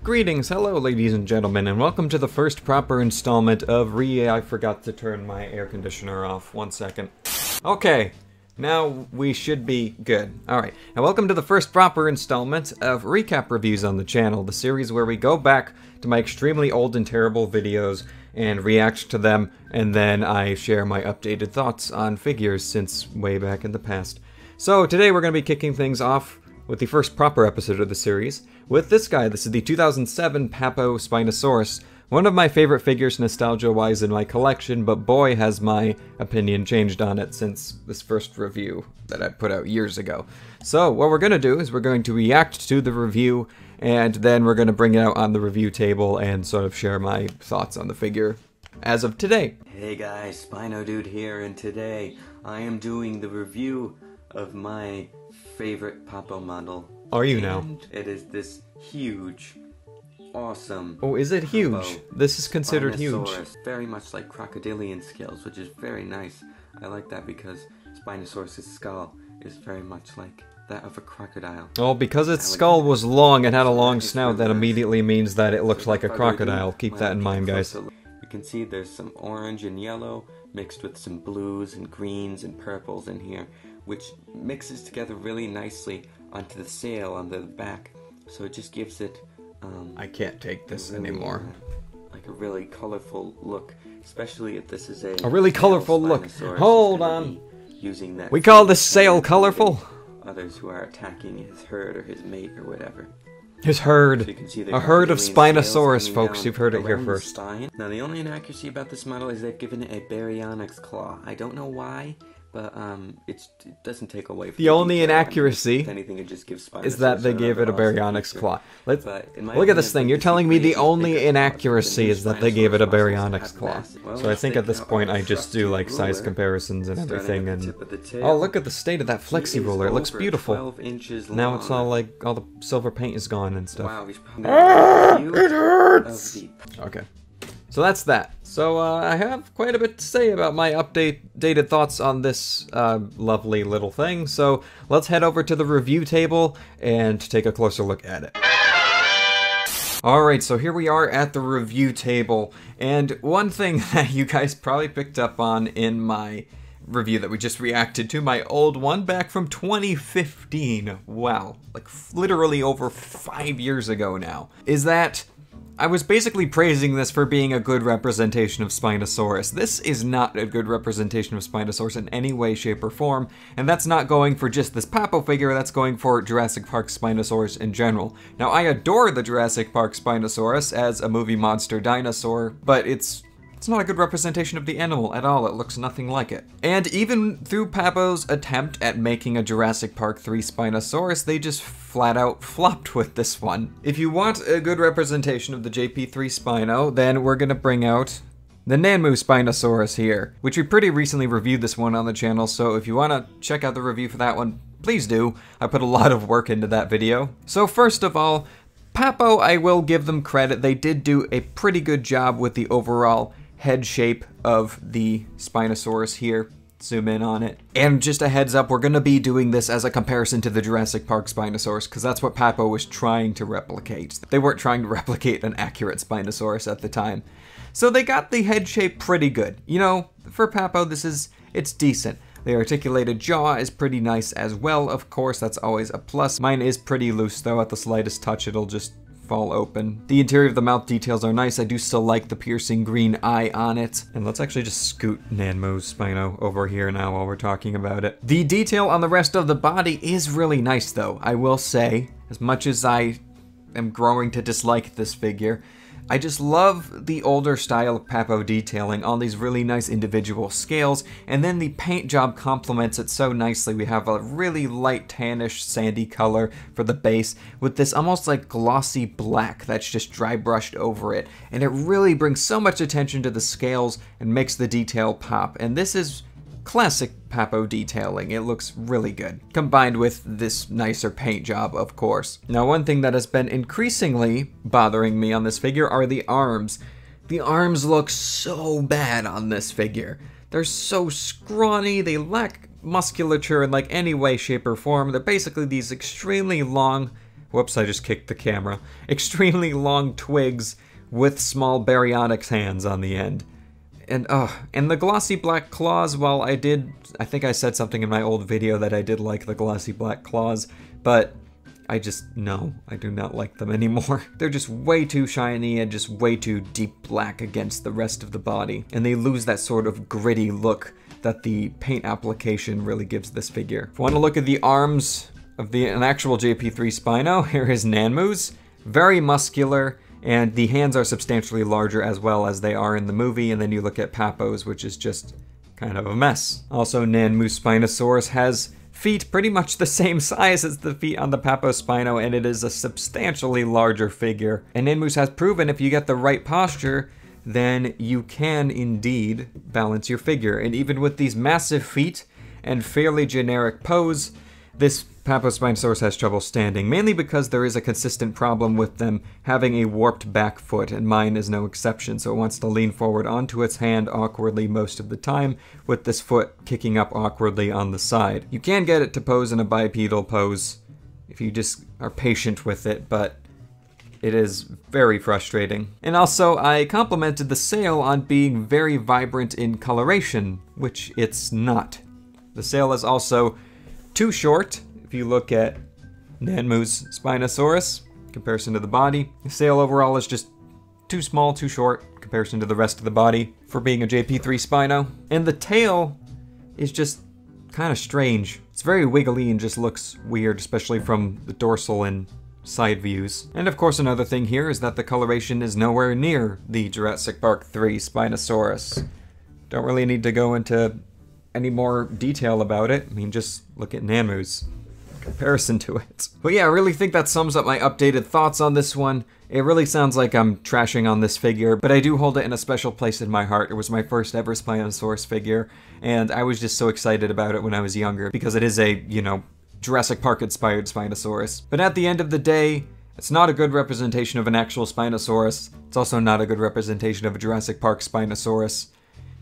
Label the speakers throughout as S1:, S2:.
S1: Greetings, hello ladies and gentlemen, and welcome to the first proper installment of I forgot to turn my air conditioner off. 1 second. Okay, now we should be good. Alright, and welcome to the first proper installment of recap reviews on the channel, the series where we go back to my extremely old and terrible videos and react to them, and then I share my updated thoughts on figures since way back in the past. So today we're going to be kicking things off with the first proper episode of the series, with this guy. This is the 2007 Papo Spinosaurus, one of my favorite figures nostalgia-wise in my collection, but boy has my opinion changed on it since this first review that I put out years ago. So what we're going to do is we're going to react to the review, and then we're going to bring it out on the review table and sort of share my thoughts on the figure as of today.
S2: Hey guys, SpinoDude here, and today I am doing the review of my favorite Papo model.
S1: Are you now?
S2: It is this huge, awesome...
S1: Oh, is it huge?
S2: Papo
S1: This is considered huge.
S2: Very much like crocodilian scales, which is very nice. I like that because Spinosaurus' skull is very much like that of a crocodile.
S1: Oh, because its skull was long and had a long snout, that immediately means that it looks like a crocodile. Keep that in mind, guys.
S2: You can see there's some orange and yellow mixed with some blues and greens and purples in here, which mixes together really nicely onto the sail on the back, so it just gives it
S1: I can't take this
S2: really,
S1: anymore.
S2: Like a really colorful look, especially if this is a
S1: really colorful look. Hold on.
S2: Using that,
S1: we call this sail colorful.
S2: Others who are attacking his herd or his mate or whatever.
S1: His herd.
S2: So
S1: a herd of Spinosaurus, folks. You've heard it here first.
S2: Now, the only inaccuracy about this model is they've given it a baryonyx claw. I don't know why, but it doesn't take away from
S1: the only inaccuracy.
S2: If anything, it just gives Spinosaurus
S1: is that they gave it a baryonyx claw. Let's look at this thing. You're telling me the only inaccuracy is that they gave it a baryonyx claw. So I think at this point I just do like size comparisons and everything. And oh, look at the state of that flexi ruler. It looks beautiful. Now it's all like all the silver paint is gone and stuff. It hurts. Okay. So that's that. So I have quite a bit to say about my updated thoughts on this lovely little thing. So let's head over to the review table and take a closer look at it. Alright, so here we are at the review table. And one thing that you guys probably picked up on in my review that we just reacted to, my old one back from 2015, wow, like literally over 5 years ago now, is that I was basically praising this for being a good representation of Spinosaurus. This is not a good representation of Spinosaurus in any way, shape, or form, and that's not going for just this Papo figure, that's going for Jurassic Park Spinosaurus in general. Now, I adore the Jurassic Park Spinosaurus as a movie monster dinosaur, but it's not a good representation of the animal at all. It looks nothing like it. And even through Papo's attempt at making a Jurassic Park 3 Spinosaurus, they just flat out flopped with this one. If you want a good representation of the JP3 Spino, then we're gonna bring out the Nanmu Spinosaurus here, which we pretty recently reviewed this one on the channel, so if you wanna check out the review for that one, please do. I put a lot of work into that video. So first of all, Papo, I will give them credit. They did do a pretty good job with the overall head shape of the Spinosaurus here. Zoom in on it. And just a heads up, we're gonna be doing this as a comparison to the Jurassic Park Spinosaurus, because that's what Papo was trying to replicate. They weren't trying to replicate an accurate Spinosaurus at the time. So they got the head shape pretty good. You know, for Papo, it's decent. The articulated jaw is pretty nice as well, of course, that's always a plus. Mine is pretty loose though, at the slightest touch it'll just fall open. The interior of the mouth details are nice. I do still like the piercing green eye on it. And let's actually just scoot Nanmu's Spino over here now while we're talking about it. The detail on the rest of the body is really nice though, I will say. As much as I am growing to dislike this figure, I just love the older style of Papo detailing on these really nice individual scales, and then the paint job complements it so nicely. We have a really light tannish sandy color for the base with this almost like glossy black that's just dry brushed over it, and it really brings so much attention to the scales and makes the detail pop. And this is classic Papo detailing. It looks really good, combined with this nicer paint job, of course. Now, one thing that has been increasingly bothering me on this figure are the arms. The arms look so bad on this figure. They're so scrawny, they lack musculature in like any way, shape, or form. They're basically these extremely long, Whoops, I just kicked the camera. Extremely long twigs with small baryonyx hands on the end. And the glossy black claws, well, I think I said something in my old video that I did like the glossy black claws, but no, I do not like them anymore. They're just way too shiny and just way too deep black against the rest of the body. And they lose that sort of gritty look that the paint application really gives this figure. If you want to look at the arms of an actual JP3 Spino, here is Nanmu's. Very muscular, and the hands are substantially larger as well as they are in the movie, and then you look at Papo's, which is just kind of a mess. Also, Nanmu Spinosaurus has feet pretty much the same size as the feet on the Papo Spino, and it is a substantially larger figure. And Nanmu's has proven if you get the right posture, then you can indeed balance your figure. And even with these massive feet and fairly generic pose, this Papo Spinosaurus has trouble standing, mainly because there is a consistent problem with them having a warped back foot, and mine is no exception, so it wants to lean forward onto its hand awkwardly most of the time, with this foot kicking up awkwardly on the side. You can get it to pose in a bipedal pose if you just are patient with it, but it is very frustrating. And also, I complimented the sail on being very vibrant in coloration, which it's not. The sail is also too short. If you look at Nanmu's Spinosaurus, in comparison to the body, the sail overall is just too small, too short, in comparison to the rest of the body for being a JP3 Spino. And the tail is just kind of strange. It's very wiggly and just looks weird, especially from the dorsal and side views. And of course, another thing here is that the coloration is nowhere near the Jurassic Park 3 Spinosaurus. Don't really need to go into any more detail about it. I mean, just look at Nanmu's comparison to it. But yeah, I really think that sums up my updated thoughts on this one. It really sounds like I'm trashing on this figure, but I do hold it in a special place in my heart. It was my first ever Spinosaurus figure, and I was just so excited about it when I was younger, because it is a, Jurassic Park inspired Spinosaurus. But at the end of the day, it's not a good representation of an actual Spinosaurus. It's also not a good representation of a Jurassic Park Spinosaurus.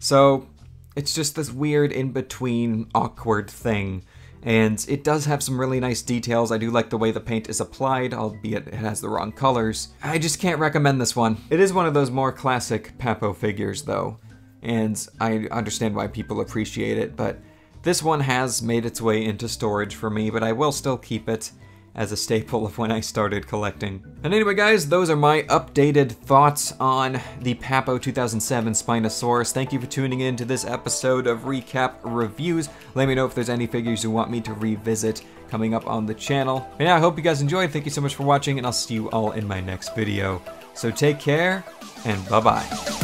S1: So it's just this weird in-between awkward thing. And it does have some really nice details. I do like the way the paint is applied, albeit it has the wrong colors. I just can't recommend this one. It is one of those more classic Papo figures though, and I understand why people appreciate it, but this one has made its way into storage for me, but I will still keep it as a staple of when I started collecting. And anyway guys, those are my updated thoughts on the Papo 2007 Spinosaurus. Thank you for tuning in to this episode of Recap Reviews. Let me know if there's any figures you want me to revisit coming up on the channel. And yeah, I hope you guys enjoyed. Thank you so much for watching, and I'll see you all in my next video. So take care, and bye-bye.